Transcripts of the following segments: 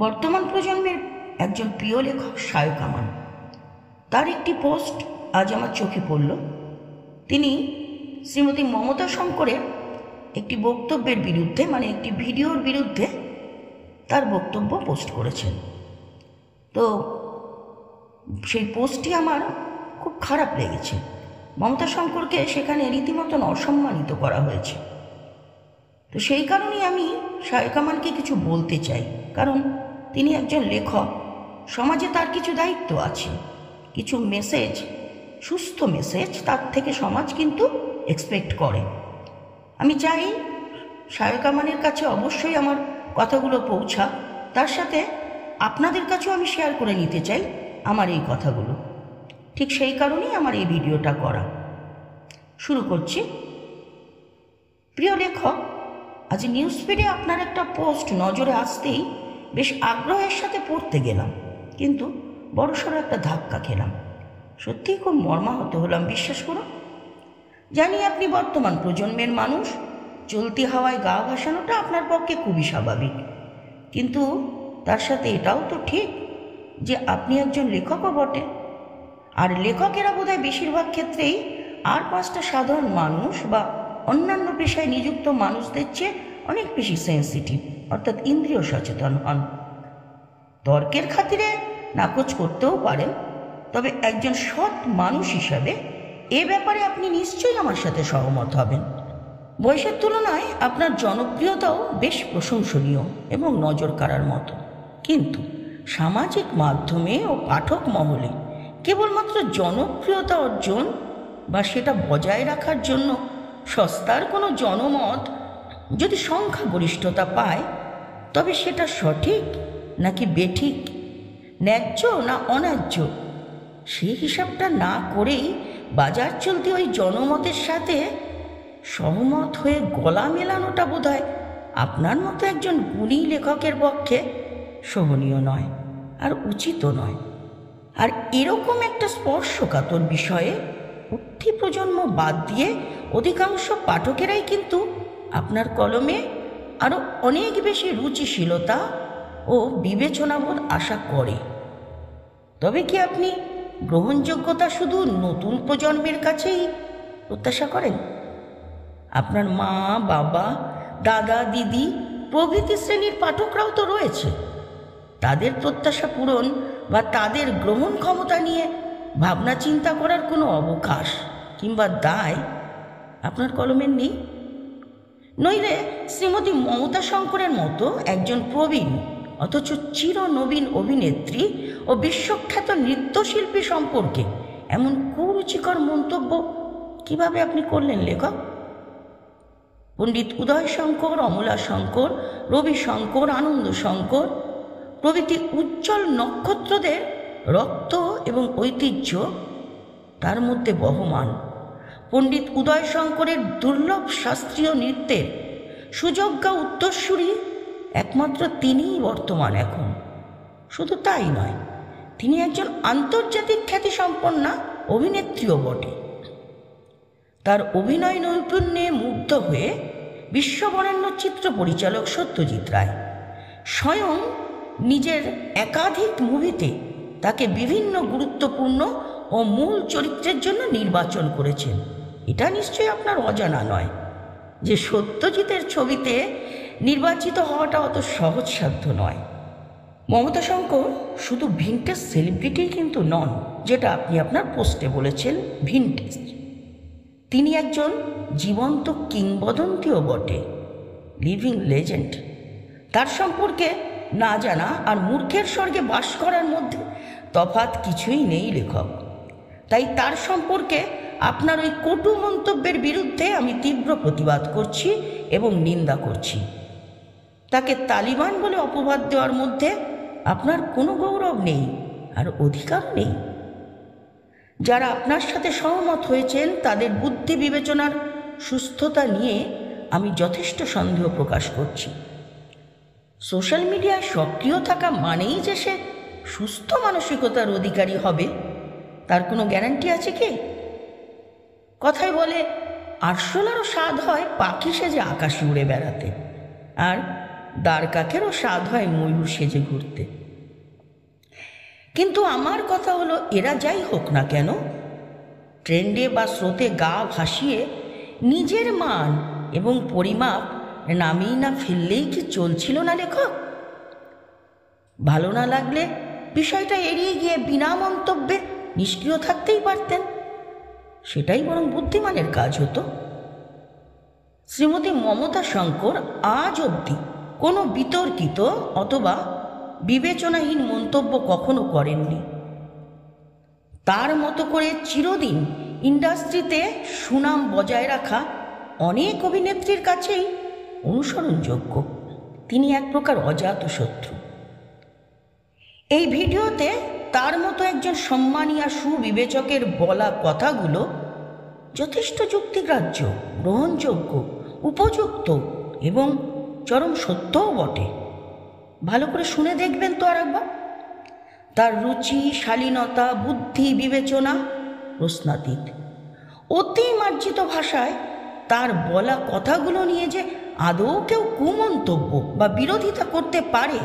বর্তমান প্রজন্মের একজন প্রিয় লেখক শায়ক আমান, তার একটি পোস্ট আজ আমার চোখে পড়ল। তিনি শ্রীমতী মমতা শঙ্করের একটি বক্তব্যের বিরুদ্ধে, মানে একটি ভিডিওর বিরুদ্ধে তার বক্তব্য পোস্ট করেছেন। তো সেই পোস্টটি আমার খুব খারাপ লেগেছে। মমতা শঙ্করকে সেখানে রীতিমতন অসম্মানিত করা হয়েছে। তো সেই কারণেই আমি শায়ক আমানকে কিছু বলতে চাই, কারণ তিনি একজন লেখক। সমাজে তার কিছু দায়িত্ব আছে, কিছু মেসেজ, সুস্থ মেসেজ তার থেকে সমাজ কিন্তু এক্সপেক্ট করে। আমি চাই শায়ক আমানের কাছে অবশ্যই আমার কথাগুলো পৌঁছা, তার সাথে আপনাদের কাছেও আমি শেয়ার করে নিতে চাই আমার এই কথাগুলো। ঠিক সেই কারণেই আমার এই ভিডিওটা করা। শুরু করছি। প্রিয় লেখক, আজ নিউজ ফিডে আপনার একটা পোস্ট নজরে আসতেই বেশ আগ্রহের সাথে পড়তে গেলাম, কিন্তু বড়সড় একটা ধাক্কা খেলাম। সত্যিই খুব মর্মাহত হলাম, বিশ্বাস করুন। জানি আপনি বর্তমান প্রজন্মের মানুষ, চলতি হাওয়ায় গা ভাসানোটা আপনার পক্ষে খুবই স্বাভাবিক, কিন্তু তার সাথে এটাও তো ঠিক যে আপনি একজন লেখকও বটে। আর লেখকেরা বোধহয় বেশিরভাগ ক্ষেত্রেই আর পাঁচটা সাধারণ মানুষ বা অন্যান্য পেশায় নিযুক্ত মানুষদের চেয়ে অনেক বেশি সেন্সিটিভ, অর্থাৎ ইন্দ্রিয় সচেতন হন। তর্কের খাতিরে নাকচ করতেও পারেন, তবে একজন সৎ মানুষ হিসাবে এ ব্যাপারে আপনি নিশ্চয়ই আমার সাথে সহমত হবেন। বয়সের তুলনায় আপনার জনপ্রিয়তাও বেশ প্রশংসনীয় এবং নজর কাড়ার মতো, কিন্তু সামাজিক মাধ্যমে ও পাঠক মহলে কেবলমাত্র জনপ্রিয়তা অর্জন বা সেটা বজায় রাখার জন্য সস্তার কোনো জনমত যদি সংখ্যাগরিষ্ঠতা পায়, তবে সেটা সঠিক নাকি বেঠিক, ন্যায্য না অন্যায্য, সেই হিসাবটা না করেই বাজার চলতি ওই জনমতের সাথে সহমত হয়ে গলা মেলানোটা বোধহয় আপনার মতো একজন গুণী লেখকের পক্ষে শোভনীয় নয় আর উচিতও নয়। আর এরকম একটা স্পর্শকাতর বিষয়ে উঠতি প্রজন্ম বাদ দিয়ে অধিকাংশ পাঠকেরাই কিন্তু আপনার কলমে আরও অনেক বেশি রুচিশীলতা ও বিবেচনাবোধ আশা করে। তবে কি আপনি গ্রহণযোগ্যতা শুধু নতুন প্রজন্মের কাছেই প্রত্যাশা করেন? আপনার মা, বাবা, দাদা, দিদি প্রভৃতি শ্রেণীর পাঠকরাও তো রয়েছে। তাদের প্রত্যাশা পূরণ বা তাদের গ্রহণ ক্ষমতা নিয়ে ভাবনা চিন্তা করার কোনো অবকাশ কিংবা দায় আপনার কলমের নেই। নইলে শ্রীমতী মমতা শঙ্করের মতো একজন প্রবীণ অথচ চিরনবীন অভিনেত্রী ও বিশ্বখ্যাত নৃত্যশিল্পী সম্পর্কে এমন কুরুচিকর মন্তব্য কিভাবে আপনি করলেন লেখক? পণ্ডিত উদয় শঙ্কর, অমলা শঙ্কর, রবি শঙ্কর, আনন্দ শঙ্কর প্রভৃতি উজ্জ্বল নক্ষত্রদের রক্ত এবং ঐতিহ্য তার মধ্যে বহমান। পণ্ডিত উদয় শঙ্করের দুর্লভ শাস্ত্রীয় নৃত্যের সুযোগ্য উত্তরসূরি একমাত্র তিনিই বর্তমান এখন। শুধু তাই নয়, তিনি একজন আন্তর্জাতিক খ্যাতিসম্পন্না অভিনেত্রীও বটে। তার অভিনয় নৈপুণ্যে মুগ্ধ হয়ে বিশ্ববরেণ্য চিত্র পরিচালক সত্যজিৎ রায় স্বয়ং নিজের একাধিক মুভিতে তাকে বিভিন্ন গুরুত্বপূর্ণ ও মূল চরিত্রের জন্য নির্বাচন করেছেন। এটা নিশ্চয়ই আপনার অজানা নয় যে সত্যজিতের ছবিতে নির্বাচিত হওয়াটা অত সহজসাধ্য নয়। মমতা শঙ্কর শুধু ভিনটেজ সেলিব্রিটি কিন্তু নন, যেটা আপনি আপনার পোস্টে বলেছেন ভিনটেজ। তিনি একজন জীবন্ত কিংবদন্তিও বটে, লিভিং লেজেন্ড। তার সম্পর্কে না জানা আর মূর্খের স্বর্গে বাস করার মধ্যে তফাৎ কিছুই নেই লেখক। তাই তার সম্পর্কে আপনার ওই কটু মন্তব্যের বিরুদ্ধে আমি তীব্র প্রতিবাদ করছি এবং নিন্দা করছি। তাকে তালিবান বলে অপবাদ দেওয়ার মধ্যে আপনার কোনো গৌরব নেই আর অধিকার নেই। যারা আপনার সাথে সহমত হয়েছেন তাদের বুদ্ধি বিবেচনার সুস্থতা নিয়ে আমি যথেষ্ট সন্দেহ প্রকাশ করছি। সোশ্যাল মিডিয়ায় সক্রিয় থাকা মানেই যে সে সুস্থ মানসিকতার অধিকারী হবে তার কোনো গ্যারান্টি আছে কি? কথায় বলে আরশোলারও স্বাদ হয় পাখি সেজে আকাশে উড়ে বেড়াতে। আর দ্বার কাকেরও স্বাদ হয় ময়ূর সেজে ঘুরতে। কিন্তু আমার কথা হলো, এরা যাই হোক না কেন, ট্রেন্ডে বা স্রোতে গা ভাসিয়ে নিজের মান এবং পরিমাপ নামিয়ে না ফেললেই কি চলছিল না লেখক? ভালো না লাগলে বিষয়টা এড়িয়ে গিয়ে বিনা মন্তব্যে নিষ্ক্রিয় থাকতেই পারতেন। সেটাই বরং বুদ্ধিমানের কাজ হতো। শ্রীমতী মমতা শঙ্কর আজ অবধি কোনো বিতর্কিত অথবা বিবেচনাহীন মন্তব্য কখনো করেননি। তার মতো করে চিরদিন ইন্ডাস্ট্রিতে সুনাম বজায় রাখা অনেক অভিনেত্রীর কাছেই অনুসরণযোগ্য। তিনি এক প্রকার অজাতশত্রু। এই ভিডিওতে তার মতো একজন সম্মানী আর সুবিবেচকের বলা কথাগুলো যথেষ্ট যুক্তিগ্রাহ্য, গ্রহণযোগ্য, উপযুক্ত এবং চরম সত্যও বটে। ভালো করে শুনে দেখবেন তো আর একবার। তার রুচি, শালীনতা, বুদ্ধি, বিবেচনা প্রশ্নাতীত। অতি মার্জিত ভাষায় তার বলা কথাগুলো নিয়ে যে আদৌ কেউ কুমন্তব্য বা বিরোধিতা করতে পারে,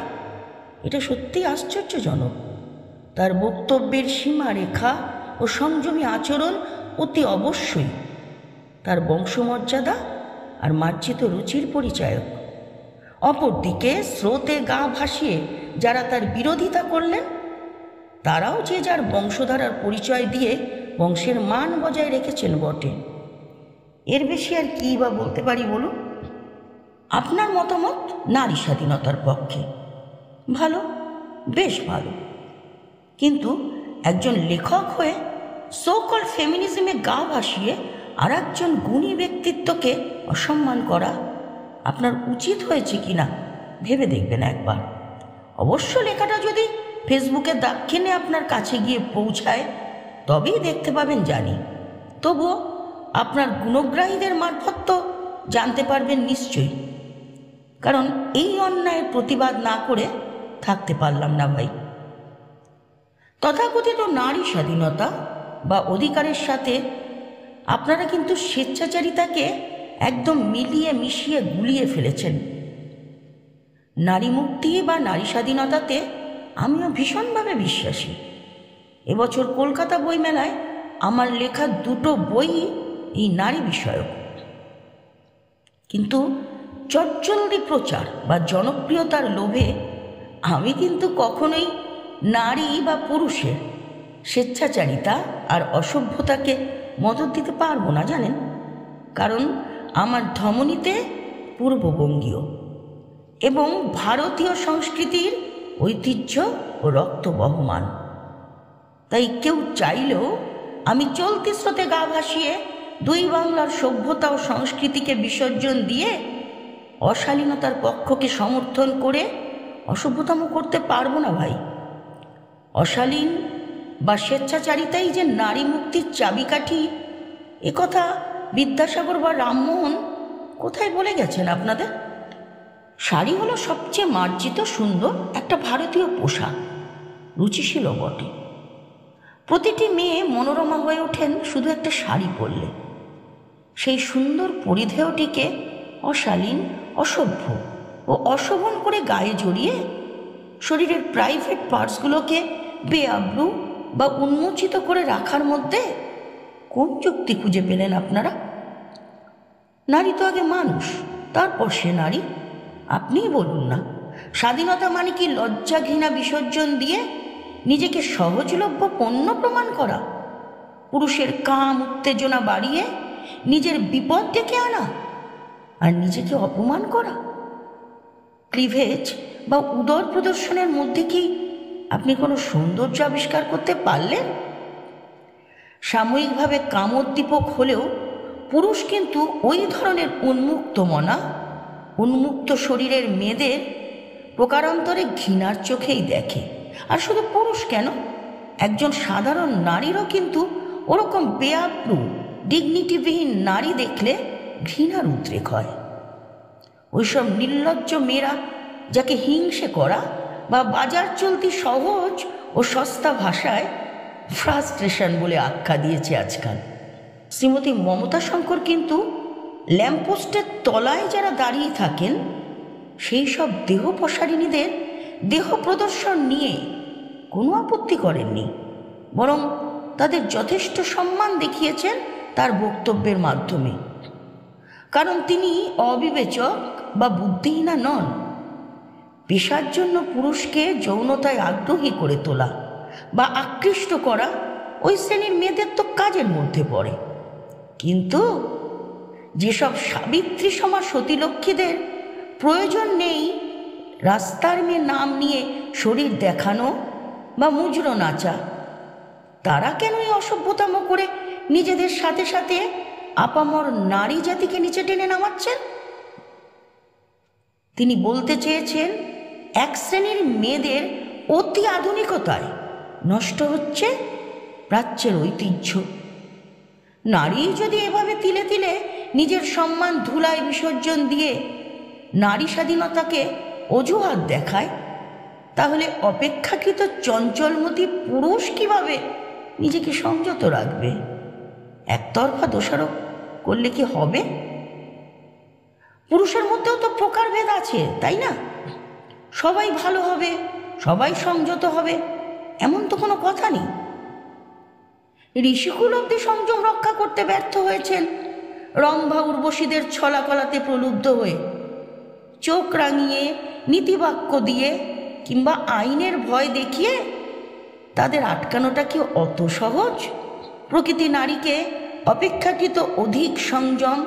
এটা সত্যি আশ্চর্যজনক। তার বক্তব্যের সীমারেখা ও সংযমী আচরণ অতি অবশ্যই তার বংশমর্যাদা আর মার্জিত রুচির পরিচায়ক। অপরদিকে স্রোতে গা ভাসিয়ে যারা তার বিরোধিতা করলেন, তারাও যে যার বংশধারার পরিচয় দিয়ে বংশের মান বজায় রেখেছেন বটে। এর বেশি আর কী বা বলতে পারি বলুন? আপনার মতামত নারী স্বাধীনতার পক্ষে। ভালো, বেশ ভালো। কিন্তু একজন লেখক হয়ে সো কল্ড ফেমিনিজমে গা ভাসিয়ে আর একজন গুণী ব্যক্তিত্বকে অসম্মান করা আপনার উচিত হয়েছে কি না ভেবে দেখবেন একবার। অবশ্য লেখাটা যদি ফেসবুকে দাক্ষিণে আপনার কাছে গিয়ে পৌঁছায় তবেই দেখতে পাবেন জানি। তবুও আপনার গুণগ্রাহীদের মারফত তো জানতে পারবেন নিশ্চয়ই। কারণ এই অন্যায়ের প্রতিবাদ না করে থাকতে পারলাম না ভাই। তথাকথিত নারী স্বাধীনতা বা অধিকারের সাথে আপনারা কিন্তু স্বেচ্ছাচারিতাকে একদম মিলিয়ে মিশিয়ে গুলিয়ে ফেলেছেন। নারী মুক্তি বা নারী স্বাধীনতাতে আমিও ভীষণভাবে বিশ্বাসী। এবছর কলকাতা বইমেলায় আমার লেখা 2টো বই এই নারী বিষয়ক। কিন্তু চটজলদি প্রচার বা জনপ্রিয়তার লোভে আমি কিন্তু কখনোই নারী বা পুরুষের স্বেচ্ছাচারিতা আর অসভ্যতাকে মদত দিতে পারবো না, জানেন। কারণ আমার ধমনীতে পূর্ববঙ্গীয় এবং ভারতীয় সংস্কৃতির ঐতিহ্য ও রক্ত বহমান। তাই কেউ চাইলেও আমি চলতি স্রোতে গা ভাসিয়ে দুই বাংলার সভ্যতা ও সংস্কৃতিকে বিসর্জন দিয়ে অশালীনতার পক্ষকে সমর্থন করে অসভ্যতম করতে পারবো না ভাই। অশালীন বা স্বেচ্ছাচারিতাই যে নারী মুক্তির চাবিকাঠি, একথা বিদ্যাসাগর বা রামমোহন কোথায় বলে গেছেন আপনাদের? শাড়ি হলো সবচেয়ে মার্জিত সুন্দর একটা ভারতীয় পোশাক, রুচিশীল বটে। প্রতিটি মেয়ে মনোরমা হয়ে ওঠেন শুধু একটা শাড়ি পরলে। সেই সুন্দর পরিধেয়টিকে অশালীন, অসভ্য ও অশোভন করে গায়ে জড়িয়ে শরীরের প্রাইভেট পার্টসগুলোকে বেআব্রু বা উন্মোচিত করে রাখার মধ্যে কোন যুক্তি খুঁজে পেলেন আপনারা? নারী তো আগে মানুষ, তারপর সে নারী। আপনিই বলুন না, স্বাধীনতা মানে কি লজ্জা ঘৃণা বিসর্জন দিয়ে নিজেকে সহজলভ্য পণ্য প্রমাণ করা? পুরুষের কাম উত্তেজনা বাড়িয়ে নিজের বিপদ ডেকে আনা আর নিজেকে অপমান করা? ক্লিভেজ বা উদর প্রদর্শনের মধ্যে কি আপনি কোনো সৌন্দর্য আবিষ্কার করতে পারলেন? সাময়িকভাবে কামোদ্দীপক হলেও পুরুষ কিন্তু ওই ধরনের উন্মুক্ত মনা, উন্মুক্ত শরীরের মেয়েদের প্রকারান্তরে ঘৃণার চোখেই দেখে। আর শুধু পুরুষ কেন, একজন সাধারণ নারীরও কিন্তু ওরকম বেআব্রু, ডিগনিটিবিহীন নারী দেখলে ঘৃণার উদ্রেক হয়। ওইসব নির্লজ্জ মেয়েরা যাকে হিংসে করা বা বাজার চলতি সহজ ও সস্তা ভাষায় ফ্রাস্ট্রেশন বলে আখ্যা দিয়েছে আজকাল। শ্রীমতী মমতা শঙ্কর কিন্তু ল্যাম্পপোস্টের তলায় যারা দাঁড়িয়ে থাকেন সেই সব দেহ প্রসারিণীদের দেহ প্রদর্শন নিয়ে কোনো আপত্তি করেননি, বরং তাদের যথেষ্ট সম্মান দেখিয়েছেন তার বক্তব্যের মাধ্যমে। কারণ তিনি অবিবেচক বা বুদ্ধিহীনা নন। পেশার জন্য পুরুষকে যৌনতায় আগ্রহী করে তোলা বা আকৃষ্ট করা ওই শ্রেণীর মেয়েদের তো কাজের মধ্যে পড়ে। কিন্তু যেসব সাবিত্রী সমাজ সতীলক্ষ্মীদের প্রয়োজন নেই রাস্তার মেয়ে নাম নিয়ে শরীর দেখানো বা মুজরো নাচা, তারা কেন এই অসভ্যতাম করে নিজেদের সাথে সাথে আপামর নারী জাতিকে নিচে টেনে নামাচ্ছেন? তিনি বলতে চেয়েছেন, এক শ্রেণীর মেয়েদের অতি আধুনিকতায় নষ্ট হচ্ছে প্রাচ্যের ঐতিহ্য। নারী যদি এভাবে তিলে তিলে নিজের সম্মান ধুলায় বিসর্জন দিয়ে নারী স্বাধীনতাকে অজুহাত দেখায়, তাহলে অপেক্ষাকৃত চঞ্চলমতি পুরুষ কিভাবে নিজেকে সংযত রাখবে? একতরফা দোষারোপ করলে কি হবে? পুরুষের মধ্যেও তো প্রকারভেদ আছে, তাই না? সবাই ভালো হবে, সবাই সংযত হবে, এমন তো কোনো কথা নেই। ঋষিকুল অব্দি সংযম রক্ষা করতে ব্যর্থ হয়েছেন রম্ভা উর্বশীদের ছলাকলাতে প্রলুব্ধ হয়ে। চোখ রাঙিয়ে, নীতিবাক্য দিয়ে কিংবা আইনের ভয় দেখিয়ে তাদের আটকানোটা কি অত সহজ? প্রকৃতি নারীকে অপেক্ষাকৃত অধিক সংযম,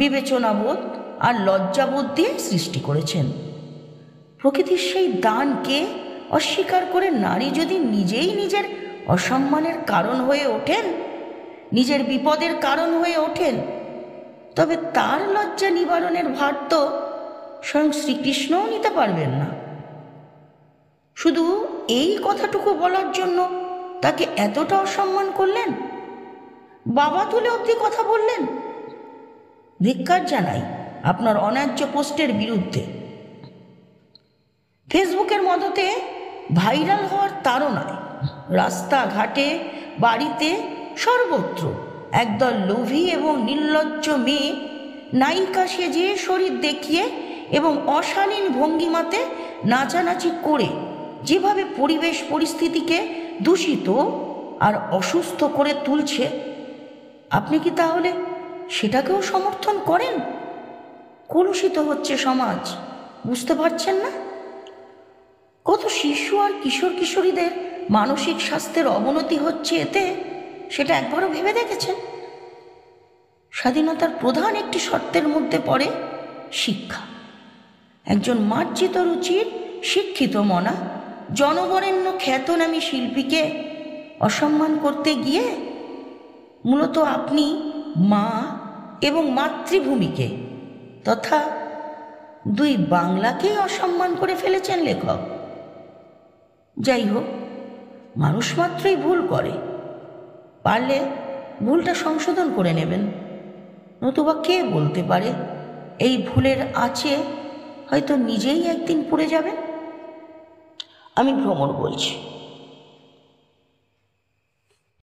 বিবেচনাবোধ আর লজ্জাবোধ দিয়ে সৃষ্টি করেছেন। প্রকৃতির সেই দানকে অস্বীকার করে নারী যদি নিজেই নিজের অসম্মানের কারণ হয়ে ওঠেন, নিজের বিপদের কারণ হয়ে ওঠেন, তবে তার লজ্জা নিবারণের ভার তো স্বয়ং শ্রীকৃষ্ণও নিতে পারবেন না। শুধু এই কথাটুকু বলার জন্য তাকে এতটা অসম্মান করলেন, বাবা তুলে অবধি কথা বললেন। ধিক্কার জানাই আপনার অন্যায্য পোস্টের বিরুদ্ধে। ফেসবুকের মদতে ভাইরাল হওয়ার তাড়নায় রাস্তাঘাটে, বাড়িতে, সর্বত্র একদল লোভী এবং নির্লজ্জ মেয়ে নায়িকা সেজে শরীর দেখিয়ে এবং অশালীন ভঙ্গিমাতে নাচানাচি করে যেভাবে পরিবেশ পরিস্থিতিকে দূষিত আর অসুস্থ করে তুলছে, আপনি কি তাহলে সেটাকেও সমর্থন করেন? কলুষিত হচ্ছে সমাজ, বুঝতে পারছেন না? কত শিশু আর কিশোর কিশোরীদের মানসিক স্বাস্থ্যের অবনতি হচ্ছে এতে, সেটা একবারও ভেবে দেখেছেন? স্বাধীনতার প্রধান একটি শর্তের মধ্যে পড়ে শিক্ষা। একজন মার্জিত রুচির শিক্ষিত মনা জনবরেণ্য খ্যাতনামী শিল্পীকে অসম্মান করতে গিয়ে মূলত আপনি মা এবং মাতৃভূমিকে তথা দুই বাংলাকেই অসম্মান করে ফেলেছেন লেখক। যাই হোক, মানুষ মাত্রই ভুল করে, পারলে ভুলটা সংশোধন করে নেবেন। নতুবা কে বলতে পারে এই ভুলের আঁচে হয়তো নিজেই একদিন পড়ে যাবেন। আমি ভ্রমর বলছি।